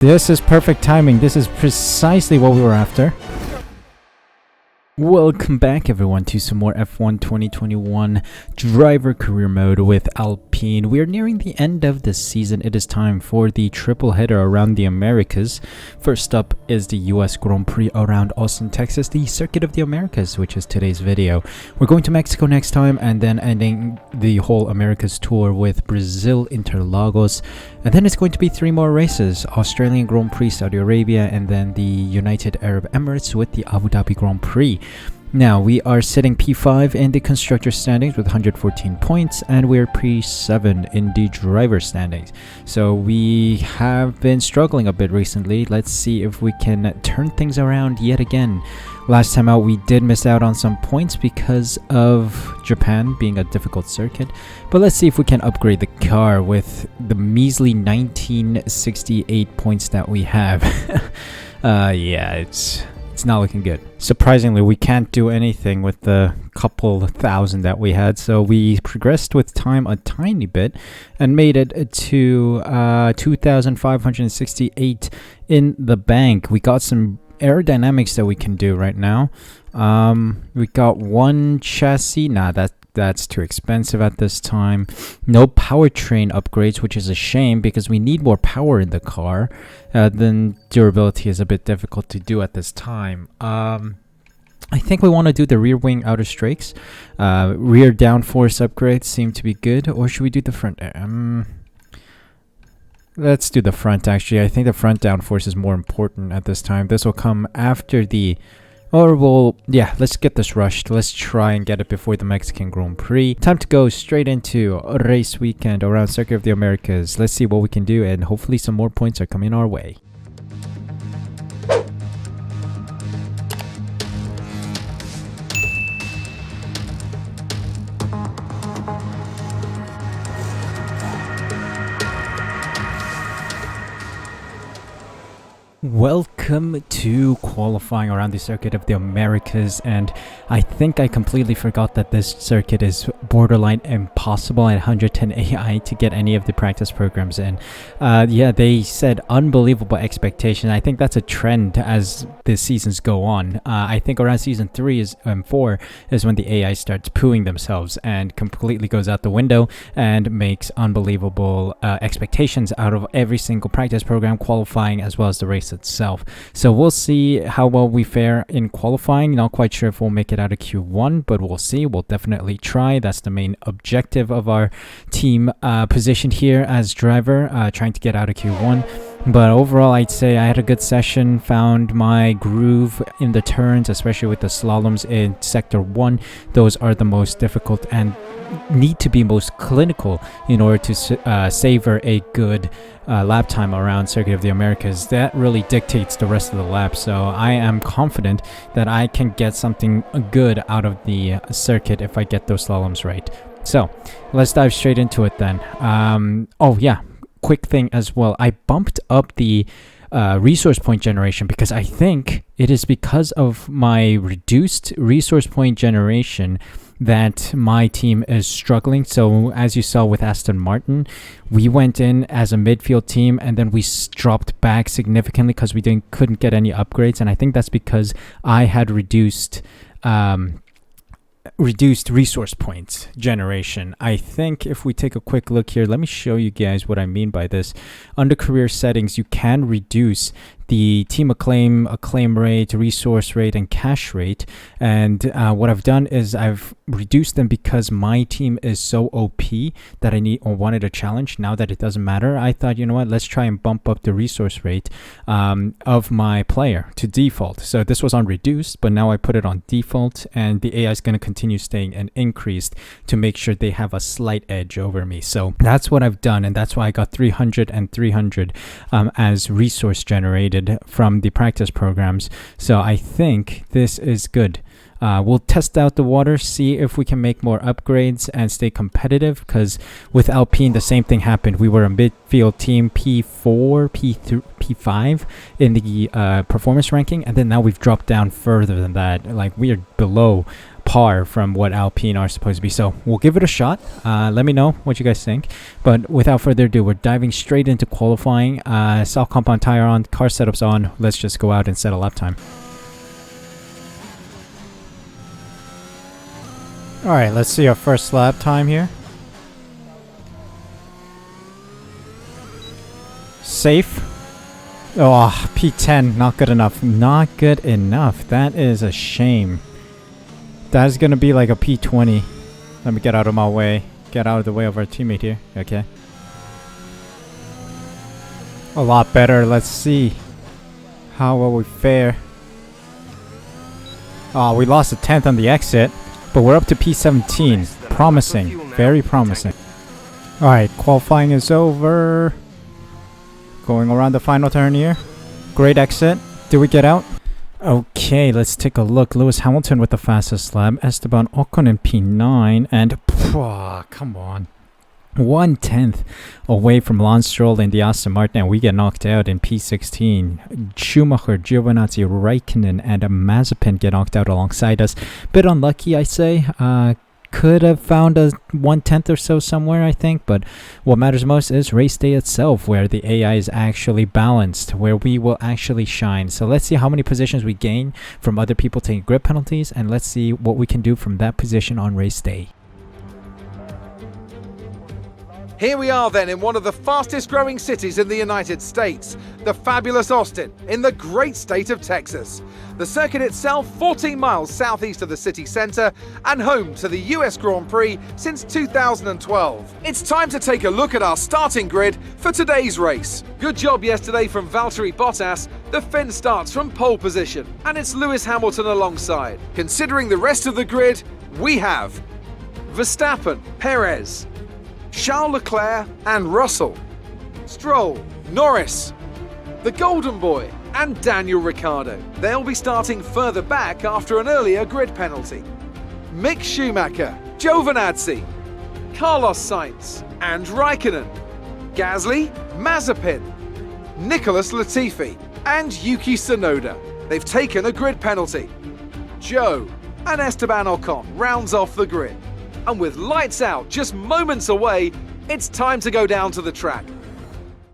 This is perfect timing. This is precisely what we were after. Welcome back everyone to some more F1 2021 driver career mode with Alpine. We are nearing the end of the season. It is time for the triple header around the Americas. First up is the US Grand Prix around Austin, Texas, the Circuit of the Americas, which is today's video. We're going to Mexico next time and then ending the whole Americas tour with Brazil, Interlagos. And then it's going to be 3 more races: Australian Grand Prix, Saudi Arabia, and then the United Arab Emirates with the Abu Dhabi Grand Prix. Now, we are sitting P5 in the constructor standings with 114 points, and we're P7 in the driver standings. So we have been struggling a bit recently. Let's see if we can turn things around yet again. Last time out, we did miss out on some points because of Japan being a difficult circuit. But let's see if we can upgrade the car with the measly 1968 points that we have. Yeah, it's not looking good. Surprisingly, we can't do anything with the couple thousand that we had, so we progressed with time a tiny bit and made it to 2,568 in the bank. We got some aerodynamics that we can do right now. We got one chassis. That's too expensive at this time. No powertrain upgrades, which is a shame because we need more power in the car. Then durability is a bit difficult to do at this time. I think we want to do the rear wing outer strakes. Rear downforce upgrades seem to be good. Or should we do the front? Let's do the front, actually. I think the front downforce is more important at this time. This will come after the... let's get this rushed. Let's try and get it before the Mexican Grand Prix. Time to go straight into a race weekend around Circuit of the Americas. Let's see what we can do, and hopefully some more points are coming our way. Welcome to qualifying around the Circuit of the Americas, and I think I completely forgot that this circuit is borderline impossible at 110 AI to get any of the practice programs in. Yeah, they said unbelievable expectation. I think that's a trend as the seasons go on. I think around season 3 and 4 is when the AI starts pooing themselves and completely goes out the window and makes unbelievable expectations out of every single practice program, qualifying as well as the race itself. So we'll see how well we fare in qualifying. Not quite sure if we'll make it out of Q1, but we'll see. We'll definitely try. That's the main objective of our team positioned here as driver, trying to get out of Q1. But overall, I'd say I had a good session, found my groove in the turns, especially with the slaloms in Sector 1. Those are the most difficult and need to be most clinical in order to savor a good lap time around Circuit of the Americas. That really dictates the rest of the lap, so I am confident that I can get something good out of the circuit if I get those slaloms right. So let's dive straight into it then. Oh yeah, quick thing as well, I bumped up the resource point generation because I think it is because of my reduced resource point generation that my team is struggling. So as you saw with Aston Martin, we went in as a midfield team and then we dropped back significantly because we couldn't get any upgrades, and I think that's because I had reduced resource points generation. I think if we take a quick look here, let me show you guys what I mean by this. Under career settings, you can reduce the team acclaim rate, resource rate, and cash rate. And what I've done is I've reduced them because my team is so OP that I wanted a challenge. Now that it doesn't matter, I thought, you know what, let's try and bump up the resource rate of my player to default. So this was on reduced, but now I put it on default, and the AI is going to continue staying and increased to make sure they have a slight edge over me. So that's what I've done, and that's why I got 300 and 300 as resource generated from the practice programs. So I think this is good. We'll test out the water, see if we can make more upgrades and stay competitive, because with Alpine the same thing happened. We were a midfield team, P4, P3, P5 in the performance ranking, and then now we've dropped down further than that. Like, we are below par from what Alpine are supposed to be. So we'll give it a shot. Let me know what you guys think. But without further ado, we're diving straight into qualifying. Soft compound tire on, car setups on. Let's just go out and set a lap time. Alright, let's see our first lap time here. Safe. Oh, P10, not good enough. Not good enough. That is a shame. That's going to be like a P20. Let me get out of my way. Get out of the way of our teammate here. Okay. A lot better. Let's see. How will we fare? Oh, we lost a 10th on the exit. But we're up to P17. Promising. Very promising. Alright, qualifying is over. Going around the final turn here. Great exit. Did we get out? Okay, let's take a look. Lewis Hamilton with the fastest lap. Esteban Ocon in P9. And, come on. 1/10 away from Lance Stroll in the Aston Martin, and we get knocked out in P16. Schumacher, Giovinazzi, Raikkonen, and Mazepin get knocked out alongside us. Bit unlucky, I say. Could have found a 1/10 or so somewhere, I think, but what matters most is race day itself, where the AI is actually balanced, where we will actually shine. So let's see how many positions we gain from other people taking grid penalties, and let's see what we can do from that position on race day. Here we are then in one of the fastest growing cities in the United States, the fabulous Austin, in the great state of Texas. The circuit itself 14 miles southeast of the city centre and home to the US Grand Prix since 2012. It's time to take a look at our starting grid for today's race. Good job yesterday from Valtteri Bottas. The Finn starts from pole position and it's Lewis Hamilton alongside. Considering the rest of the grid, we have Verstappen, Perez, Charles Leclerc and Russell, Stroll, Norris, the Golden Boy and Daniel Ricciardo. They'll be starting further back after an earlier grid penalty. Mick Schumacher, Giovinazzi, Carlos Sainz and Raikkonen, Gasly, Mazepin, Nicholas Latifi and Yuki Tsunoda. They've taken a grid penalty. Joe and Esteban Ocon rounds off the grid. And with lights out just moments away, it's time to go down to the track.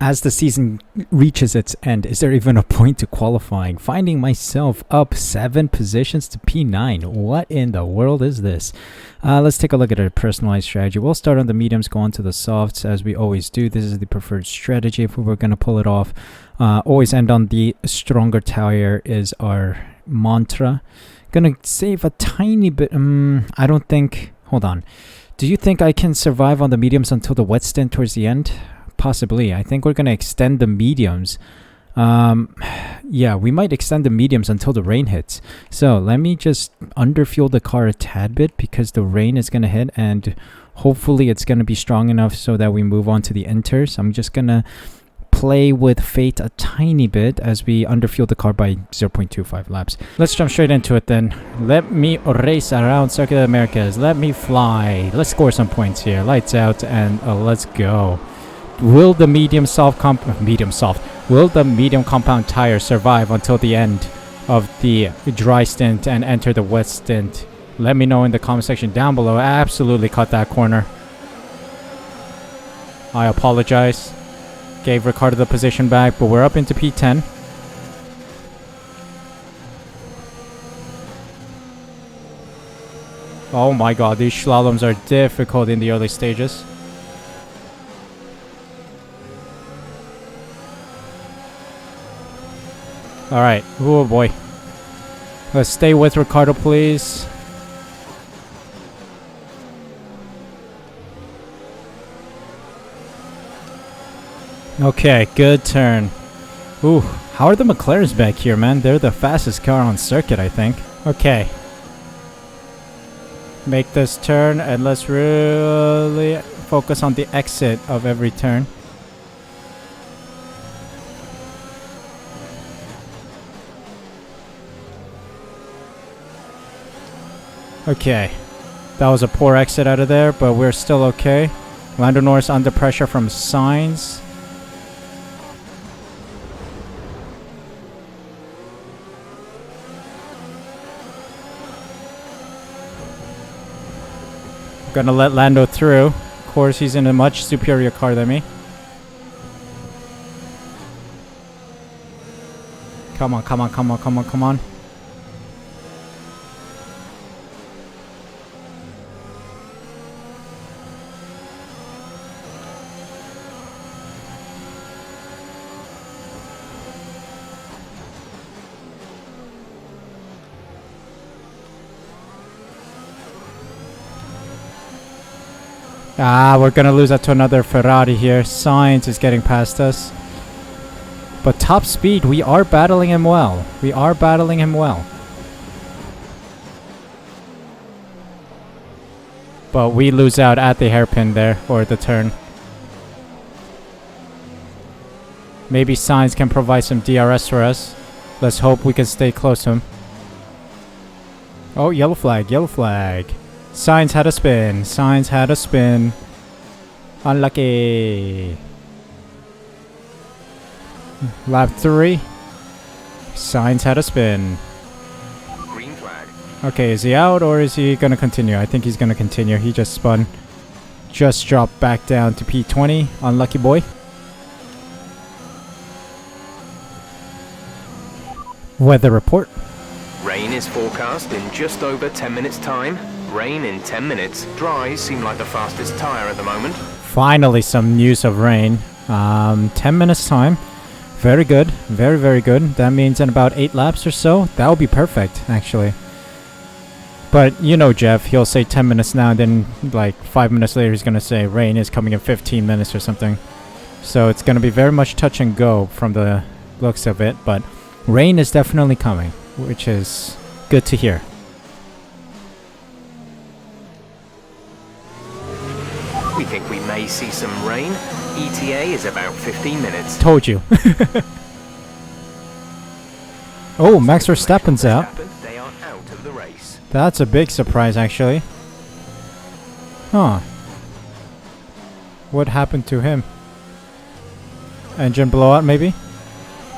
As the season reaches its end, is there even a point to qualifying? Finding myself up 7 positions to P9. What in the world is this? Let's take a look at our personalized strategy. We'll start on the mediums, go on to the softs as we always do. This is the preferred strategy if we were going to pull it off. Always end on the stronger tire is our mantra. Gonna save a tiny bit. I don't think... Hold on. Do you think I can survive on the mediums until the wet stint towards the end? Possibly. I think we're going to extend the mediums. Yeah, we might extend the mediums until the rain hits. So let me just underfuel the car a tad bit because the rain is going to hit and hopefully it's going to be strong enough so that we move on to the inters. I'm just going to play with fate a tiny bit as we underfuel the car by 0.25 laps. Let's jump straight into it then. Let me race around Circuit of the Americas. Let me fly. Let's score some points here. Lights out and let's go. Will the medium compound tire survive until the end of the dry stint and enter the wet stint? Let me know in the comment section down below. I absolutely cut that corner. I apologize. Gave Ricciardo the position back, but we're up into P10. Oh my god, these slaloms are difficult in the early stages. Alright, oh boy. Let's stay with Ricciardo, please. Okay, good turn. Ooh, how are the McLarens back here, man? They're the fastest car on circuit, I think. Okay. Make this turn, and let's really focus on the exit of every turn. Okay. That was a poor exit out of there, but we're still okay. Lando Norris under pressure from Sainz. Gonna let Lando through. Of course, he's in a much superior car than me. Come on, come on, come on, come on, come on. Ah, we're gonna lose out to another Ferrari here. Sainz is getting past us. But top speed, we are battling him well. We are battling him well. But we lose out at the hairpin there, or the turn. Maybe Sainz can provide some DRS for us. Let's hope we can stay close to him. Oh, yellow flag, yellow flag. Sainz had a spin. Sainz had a spin. Unlucky. Lap 3. Sainz had a spin. Green flag. Okay, is he out or is he gonna continue? I think he's gonna continue. He just spun. Just dropped back down to P20. Unlucky boy. Weather report. Rain is forecast in just over 10 minutes time. Rain in 10 minutes. Dries seem like the fastest tyre at the moment. Finally some news of rain. 10 minutes time. Very good. Very, very good. That means in about 8 laps or so. That would be perfect, actually. But you know Jeff, he'll say 10 minutes now, and then like 5 minutes later he's going to say rain is coming in 15 minutes or something. So it's going to be very much touch and go from the looks of it. But rain is definitely coming, which is good to hear. We think we may see some rain. ETA is about 15 minutes. Told you. Oh, Max Verstappen's out. They are out of the race. That's a big surprise, actually. Huh. What happened to him? Engine blowout, maybe?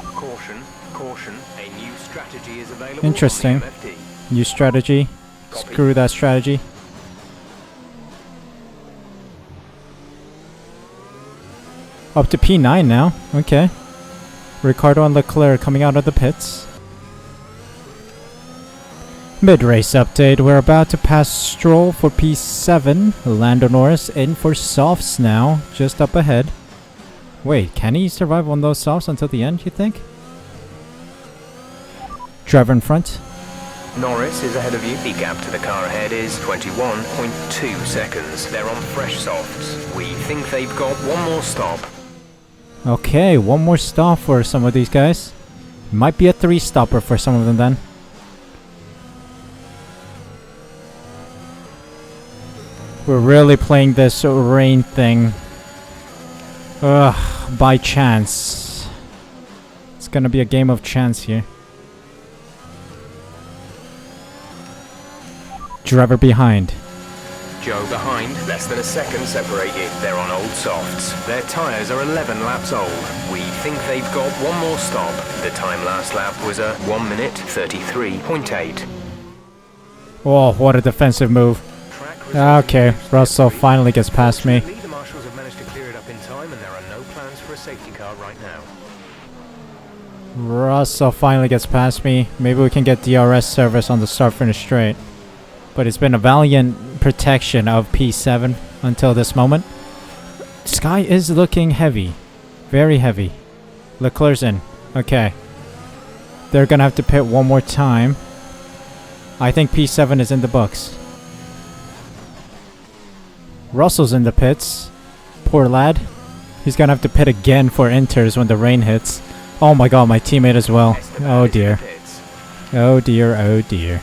Caution, caution. A new strategy is available. Interesting. On the MFD. New strategy. Copy. Screw that strategy. Up to P9 now. Okay. Ricardo and Leclerc coming out of the pits. Mid-race update. We're about to pass Stroll for P7. Lando Norris in for softs now. Just up ahead. Wait, can he survive on those softs until the end, you think? Driver in front. Norris is ahead of you. The gap to the car ahead is 21.2 seconds. They're on fresh softs. We think they've got one more stop. Okay, one more stop for some of these guys. Might be a 3-stopper for some of them then. We're really playing this rain thing. Ugh, by chance. It's gonna be a game of chance here. Driver behind. Joe behind, less than a second separate you. They're on old softs. Their tyres are 11 laps old. We think they've got one more stop. The time last lap was a 1 minute 33.8. Oh, what a defensive move. Okay, Russell finally gets past me. The marshals have managed to clear it up in time, and there are no plans for a safety car right now. Russell finally gets past me. Maybe we can get DRS service on the start-finish straight. But it's been a valiant protection of P7 until this moment. Sky is looking heavy. Very heavy. Leclerc's in. Okay. They're gonna have to pit one more time. I think P7 is in the books. Russell's in the pits. Poor lad. He's gonna have to pit again for inters when the rain hits. Oh my god, my teammate as well. Oh dear. Oh dear, oh dear.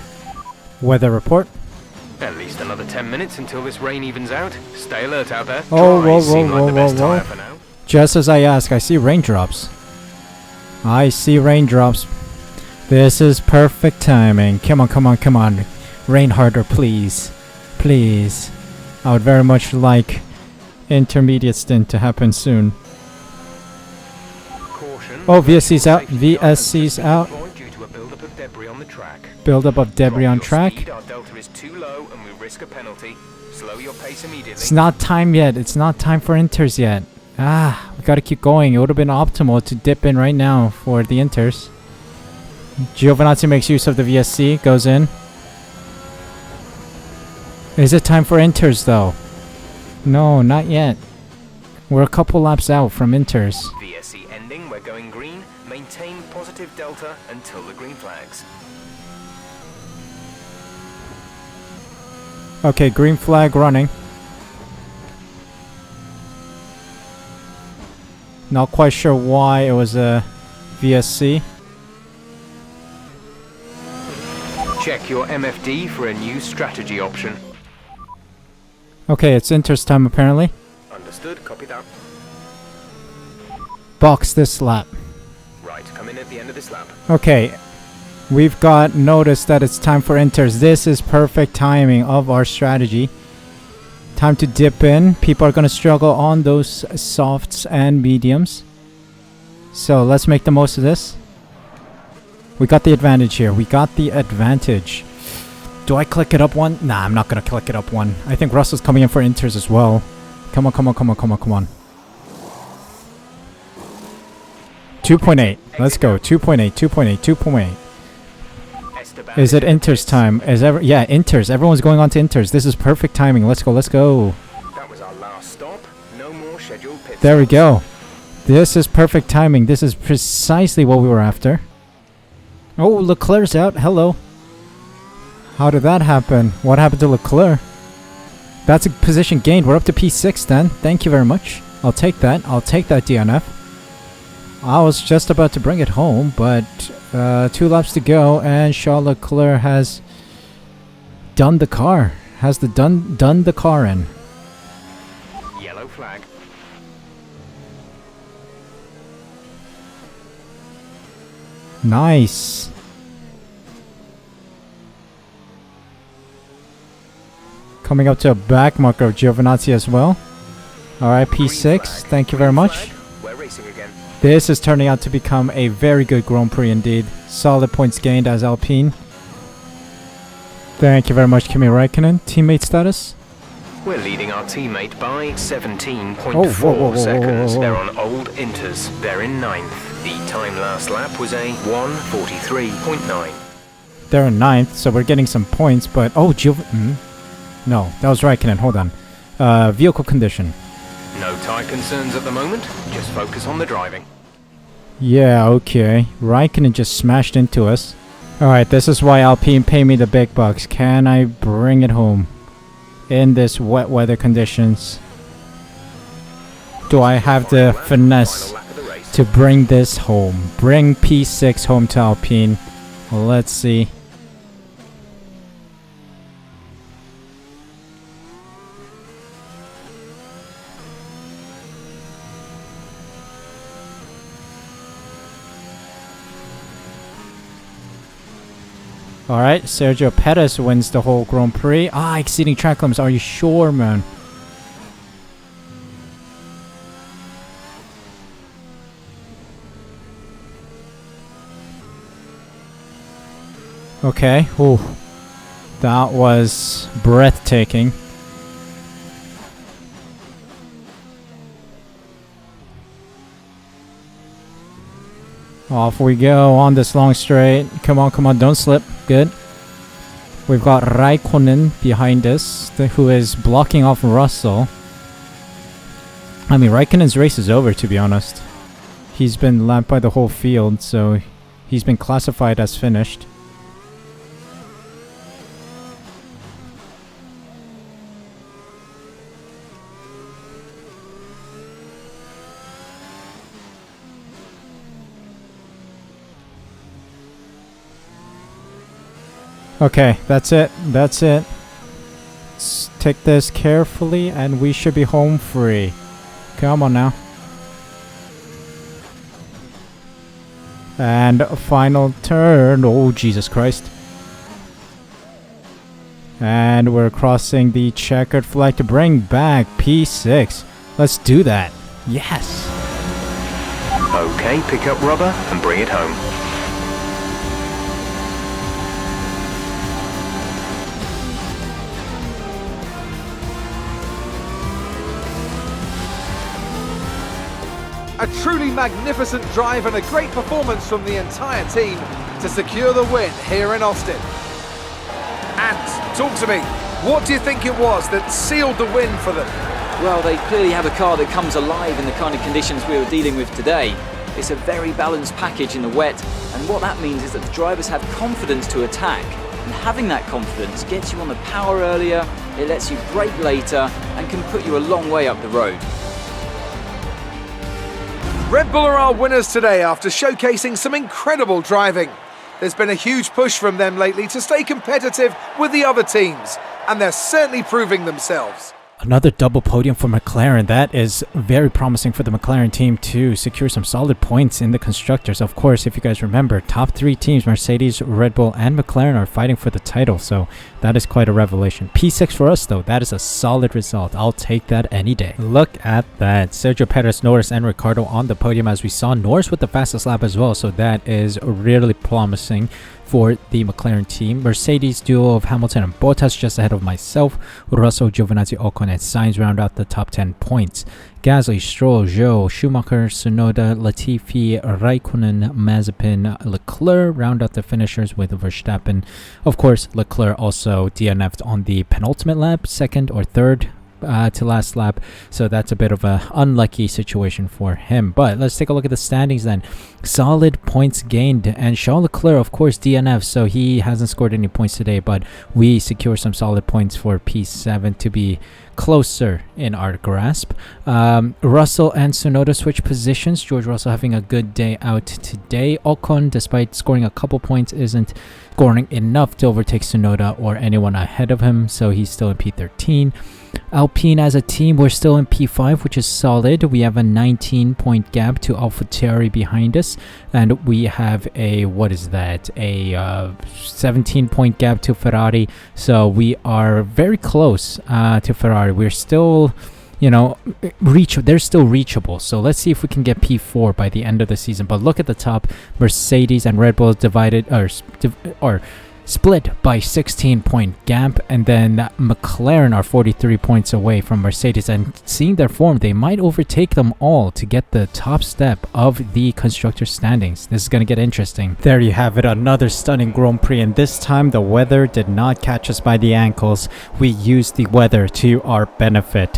Weather report. At least another 10 minutes until this rain evens out. Stay alert out there. Oh, Dry whoa, seem whoa, like the whoa, best whoa, tyre whoa. for now. Just as I ask, I see raindrops. I see raindrops. This is perfect timing. Come on, come on, come on. Rain harder, please. Please. I would very much like intermediate stint to happen soon. Caution. Oh, VSC's out. VSC's out. Due to a buildup of debris on the track. Buildup of debris on Drop your track. speed, our delta is too low and we risk a penalty. Slow your pace immediately. It's not time yet. It's not time for inters yet. We gotta keep going. It would have been optimal to dip in right now for the inters. Giovinazzi makes use of the VSC, goes in. Is it time for inters though? No, not yet. We're a couple laps out from inters. VSC ending, we're going green. Maintain positive delta until the green flags. Okay, green flag running. Not quite sure why it was a VSC. Check your MFD for a new strategy option. Okay, it's inters time apparently. Understood, copy that. Box this lap. Right, come in at the end of this lap. Okay, we've got notice that it's time for inters. This is perfect timing of our strategy. Time to dip in. People are going to struggle on those softs and mediums. So let's make the most of this. We got the advantage here. We got the advantage. Do I click it up one? Nah, I'm not going to click it up one. I think Russell's coming in for inters as well. Come on, come on, come on, come on, come on. 2.8. Let's go. 2.8, 2.8, 2.8. Is it inters time? Yeah, inters. Everyone's going on to inters. This is perfect timing. Let's go, let's go. That was our last stop. No more scheduled pit There we stops. go. This is perfect timing. This is precisely what we were after. Oh, Leclerc's out. Hello. How did that happen? What happened to Leclerc? That's a position gained. We're up to P6 then. Thank you very much. I'll take that. I'll take that DNF. I was just about to bring it home, but 2 laps to go, and Charles Leclerc has done the car. Has done the car in. Yellow flag. Nice. Coming up to a back marker of Giovinazzi as well. Alright, P6. Thank you very much. We're racing again. This is turning out to become a very good Grand Prix indeed. Solid points gained as Alpine. Thank you very much, Kimi Räikkönen. Teammate status? We're leading our teammate by 17.4 Oh, whoa, whoa, whoa, seconds. whoa, whoa. They're on old inters. They're in 9th. The time last lap was a 1:43.9. They're in 9th, so we're getting some points, but... Oh, No, that was Räikkönen. Hold on. Vehicle condition. No tyre concerns at the moment. Just focus on the driving. Yeah, okay. Räikkönen just smashed into us. Alright, this is why Alpine pay me the big bucks. Can I bring it home? In this wet weather conditions. Do I have the finesse Final lap of the race. to bring this home? Bring P6 home to Alpine. Let's see. Alright, Sergio Perez wins the whole Grand Prix. Exceeding track limits. Are you sure, man? Okay. Ooh. That was breathtaking. Off we go on this long straight. Come on, come on, don't slip. Good. We've got Räikkönen behind us, who is blocking off Russell. I mean, Räikkönen's race is over, to be honest. He's been lapped by the whole field, so he's been classified as finished. Okay, that's it. That's it. Let's take this carefully and we should be home free. Come on now. And a final turn. Oh, Jesus Christ. And we're crossing the checkered flag to bring back P6. Let's do that. Yes. Okay, pick up rubber and bring it home. A truly magnificent drive and a great performance from the entire team to secure the win here in Austin. And talk to me, what do you think it was that sealed the win for them? Well, they clearly have a car that comes alive in the kind of conditions we were dealing with today. It's a very balanced package in the wet, and what that means is that the drivers have confidence to attack. And having that confidence gets you on the power earlier, it lets you brake later, and can put you a long way up the road. Red Bull are our winners today after showcasing some incredible driving. There's been a huge push from them lately to stay competitive with the other teams, and they're certainly proving themselves. Another double podium for McLaren. That is very promising for the McLaren team to secure some solid points in the constructors. Of course, if you guys remember, top three teams, Mercedes, Red Bull, and McLaren, are fighting for the title. So that is quite a revelation. P6 for us, though. That is a solid result. I'll take that any day. Look at that. Sergio Perez, Norris, and Ricciardo on the podium, as we saw. Norris with the fastest lap as well. So that is really promising for the McLaren team. Mercedes duo of Hamilton and Bottas just ahead of myself. Russell, Giovinazzi, Ocon, and Sainz round out the top 10 points. Gasly, Stroll, Zhou, Schumacher, Tsunoda, Latifi, Raikkonen, Mazepin, Leclerc round out the finishers with Verstappen. Of course, Leclerc also DNF'd on the penultimate lap, second or third to last lap, so that's a bit of a unlucky situation for him. But let's take a look at the standings then. Solid points gained, and Charles Leclerc, of course, DNF, so he hasn't scored any points today, but we secure some solid points for P7 to be closer in our grasp. Russell and Tsunoda switch positions. George Russell having a good day out today. Ocon, despite scoring a couple points, isn't scoring enough to overtake Tsunoda or anyone ahead of him, so he's still in P13. Alpine as a team, we're still in P5, which is solid. We have a 19-point gap to AlphaTauri behind us, and we have a 17-point gap to Ferrari, so we are very close to Ferrari. We're still, they're still reachable, so let's see if we can get P4 by the end of the season. But look at the top, Mercedes and Red Bull divided or split by 16-point gap, and then McLaren are 43 points away from Mercedes, and seeing their form, they might overtake them all to get the top step of the constructor standings. This is going to get interesting. There you have it, another stunning Grand Prix, and this time the weather did not catch us by the ankles. We used the weather to our benefit.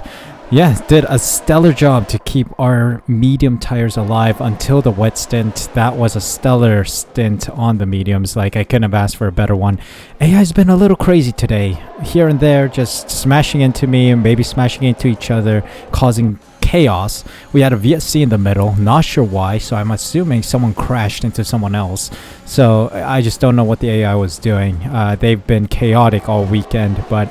Yeah, did a stellar job to keep our medium tires alive until the wet stint. That was a stellar stint on the mediums. Like, I couldn't have asked for a better one. AI's been a little crazy today. Here and there, just smashing into me and maybe smashing into each other, causing chaos. We had a VSC in the middle, not sure why, so I'm assuming someone crashed into someone else. So I just don't know what the AI was doing. They've been chaotic all weekend, but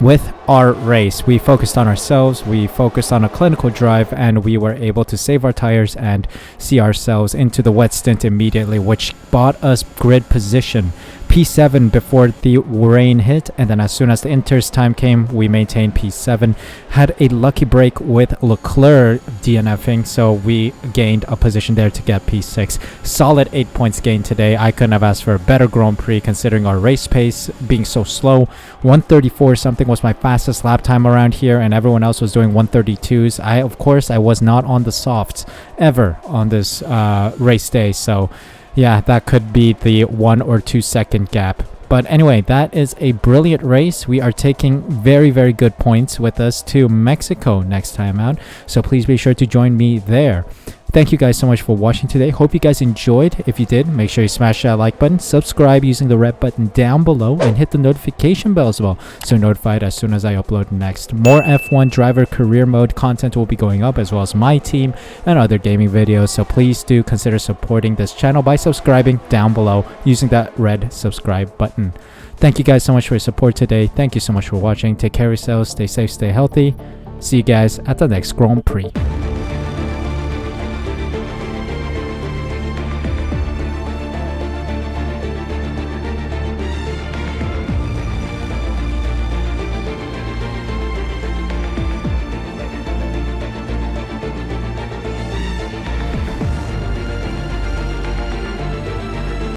with our race, we focused on ourselves, we focused on a clinical drive, and we were able to save our tires and see ourselves into the wet stint immediately, which bought us grid position. P7 before the rain hit, and then as soon as the inters time came, we maintained P7. Had a lucky break with Leclerc DNFing, so we gained a position there to get P6. Solid 8 points gained today. I couldn't have asked for a better Grand Prix considering our race pace being so slow. 134 something was my fastest lap time around here, and everyone else was doing 132s. Of course, I was not on the softs ever on this race day, so yeah, that could be the 1 or 2 second gap. But anyway, that is a brilliant race. We are taking very, very good points with us to Mexico next time out. So please be sure to join me there. Thank you guys so much for watching today. Hope you guys enjoyed. If you did, make sure you smash that like button, subscribe using the red button down below, and hit the notification bell as well, so you're notified as soon as I upload next. More F1 driver career mode content will be going up, as well as my team and other gaming videos. So please do consider supporting this channel by subscribing down below using that red subscribe button. Thank you guys so much for your support today. Thank you so much for watching. Take care of yourselves. Stay safe, stay healthy. See you guys at the next Grand Prix.